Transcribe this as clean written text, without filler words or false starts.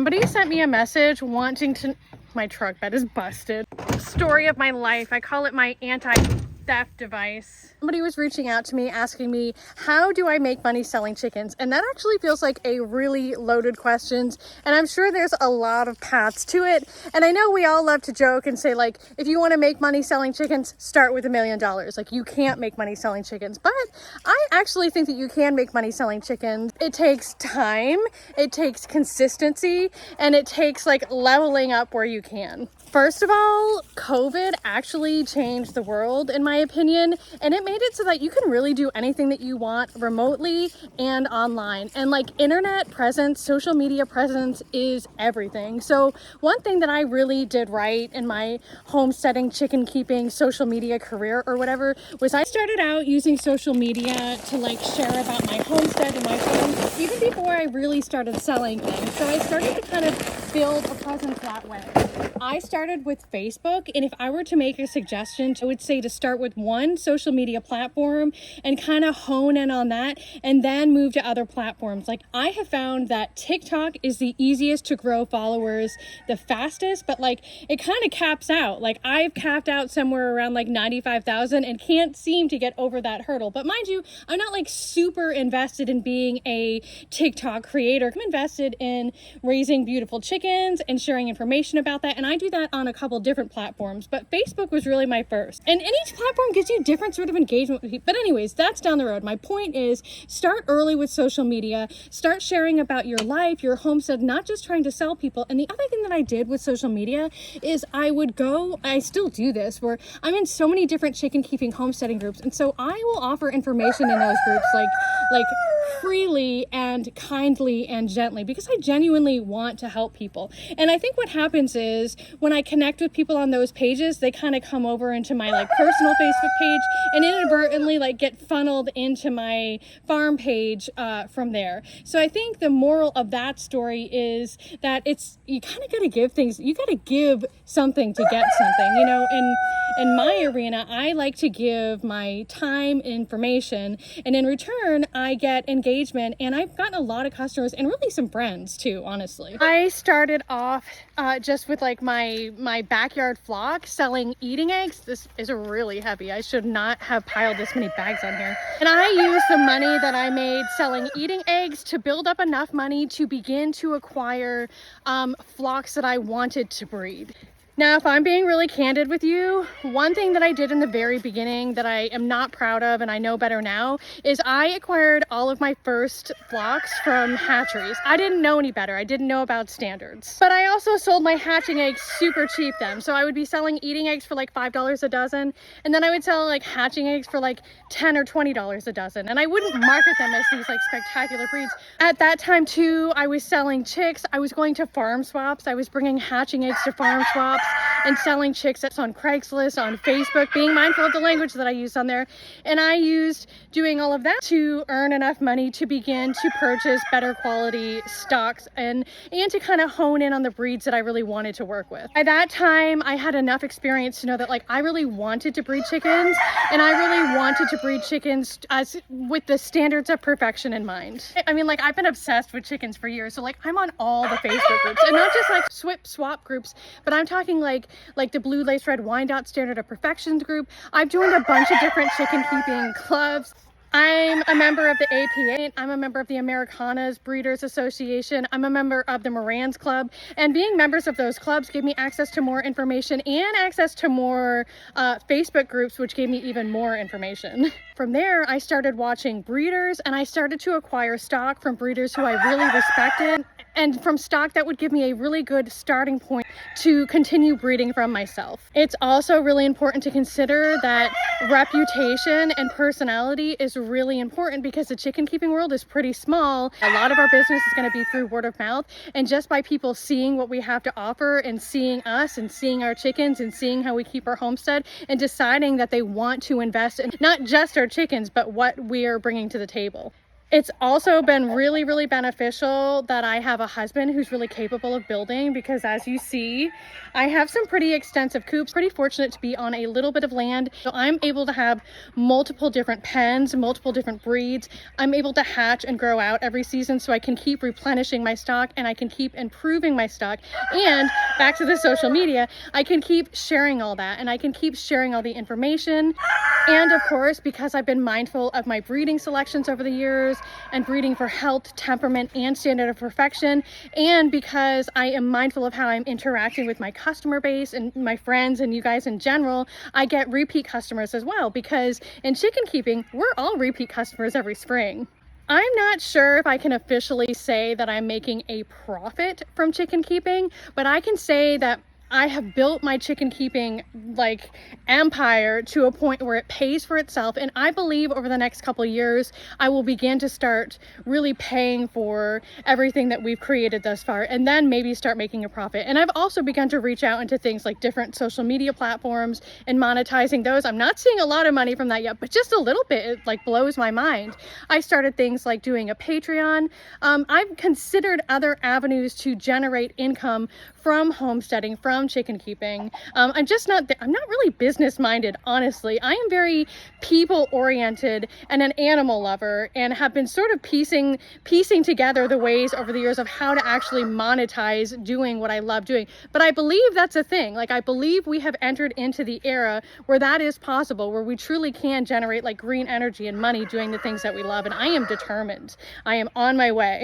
Somebody sent me a message wanting to, my truck bed is busted. Story of my life. I call it my anti-theft device. Somebody was reaching out to me asking me, how do I make money selling chickens? And that actually feels like a really loaded question. And I'm sure there's a lot of paths to it. And I know we all love to joke and say, like, if you want to make money selling chickens, start with $1 million. Like, you can't make money selling chickens. But I actually think that you can make money selling chickens. It takes time, it takes consistency, and it takes like leveling up where you can. First of all, COVID actually changed the world, in my opinion, and it made it so that you can really do anything that you want remotely and online. And like internet presence, social media presence is everything. So one thing that I really did right in my homesteading, chicken keeping, social media career or whatever was I started out using social media to like share about my homestead and my home, even before I really started selling things. So I started to kind of build a presence that way. I started with Facebook, and if I were to make a suggestion, I would say to start with one social media platform and kind of hone in on that and then move to other platforms. Like, I have found that TikTok is the easiest to grow followers the fastest, but like it kind of caps out. Like, I've capped out somewhere around like 95,000 and can't seem to get over that hurdle. But mind you, I'm not like super invested in being a TikTok creator. I'm invested in raising beautiful chickens and sharing information about that. And I do that on a couple different platforms, but Facebook was really my first. And each platform gives you different sort of engagement with people. But anyways, that's down the road. My point is, start early with social media, start sharing about your life, your homestead, not just trying to sell people. And the other thing that I did with social media is I still do this, where I'm in so many different chicken keeping homesteading groups. And so I will offer information in those groups, like freely and kindly and gently, because I genuinely want to help people. And I think what happens is when I connect with people on those pages, they kind of come over into my like personal Facebook page and inadvertently like get funneled into my farm page from there. So I think the moral of that story is that you kind of got to give things, you got to give something to get something, you know. And in my arena, I like to give my time, information, and in return I get engagement, and I've gotten a lot of customers and really some friends too, honestly. I started off just with like my backyard flock selling eating eggs. This is really heavy. I should not have piled this many bags on here. And I used the money that I made selling eating eggs to build up enough money to begin to acquire flocks that I wanted to breed. Now, if I'm being really candid with you, one thing that I did in the very beginning that I am not proud of and I know better now is I acquired all of my first flocks from hatcheries. I didn't know any better. I didn't know about standards. But I also sold my hatching eggs super cheap then. So I would be selling eating eggs for like $5 a dozen, and then I would sell like hatching eggs for like $10 or $20 a dozen. And I wouldn't market them as these like spectacular breeds. At that time too, I was selling chicks. I was going to farm swaps. I was bringing hatching eggs to farm swaps and selling chicks that's on Craigslist, on Facebook, being mindful of the language that I used on there. And I used doing all of that to earn enough money to begin to purchase better quality stocks and to kind of hone in on the breeds that I really wanted to work with. By that time, I had enough experience to know that like I really wanted to breed chickens, and I really wanted to breed chickens with the standards of perfection in mind. I mean, like, I've been obsessed with chickens for years, so like I'm on all the Facebook groups, and not just like swap groups, but I'm talking like the Blue Lace Red Wyandotte Standard of Perfection group. I've joined a bunch of different chicken keeping clubs. I'm a member of the APA. I'm a member of the Americanas Breeders Association. I'm a member of the Moran's Club. And being members of those clubs gave me access to more information and access to more Facebook groups, which gave me even more information. From there, I started watching breeders, and I started to acquire stock from breeders who I really respected, and from stock that would give me a really good starting point to continue breeding from myself. It's also really important to consider that reputation and personality is really important, because the chicken keeping world is pretty small. A lot of our business is going to be through word of mouth, and just by people seeing what we have to offer and seeing us and seeing our chickens and seeing how we keep our homestead and deciding that they want to invest in not just our chickens but what we are bringing to the table. It's also been really, really beneficial that I have a husband who's really capable of building, because as you see, I have some pretty extensive coops. Pretty fortunate to be on a little bit of land. So I'm able to have multiple different pens, multiple different breeds. I'm able to hatch and grow out every season, so I can keep replenishing my stock and I can keep improving my stock. And back to the social media, I can keep sharing all that and I can keep sharing all the information. And of course, because I've been mindful of my breeding selections over the years and breeding for health, temperament, and standard of perfection, and because I am mindful of how I'm interacting with my customer base and my friends and you guys in general, I get repeat customers as well, because in chicken keeping, we're all repeat customers every spring. I'm not sure if I can officially say that I'm making a profit from chicken keeping, but I can say that I have built my chicken keeping like empire to a point where it pays for itself. And I believe over the next couple of years, I will begin to start really paying for everything that we've created thus far, and then maybe start making a profit. And I've also begun to reach out into things like different social media platforms and monetizing those. I'm not seeing a lot of money from that yet, but just a little bit. It like blows my mind. I started things like doing a Patreon. I've considered other avenues to generate income from homesteading, from chicken keeping. I'm not really business minded, honestly. I am very people oriented and an animal lover, and have been sort of piecing together the ways over the years of how to actually monetize doing what I love doing. But I believe that's a thing. Like, I believe we have entered into the era where that is possible, where we truly can generate like green energy and money doing the things that we love. And I am determined. I am on my way.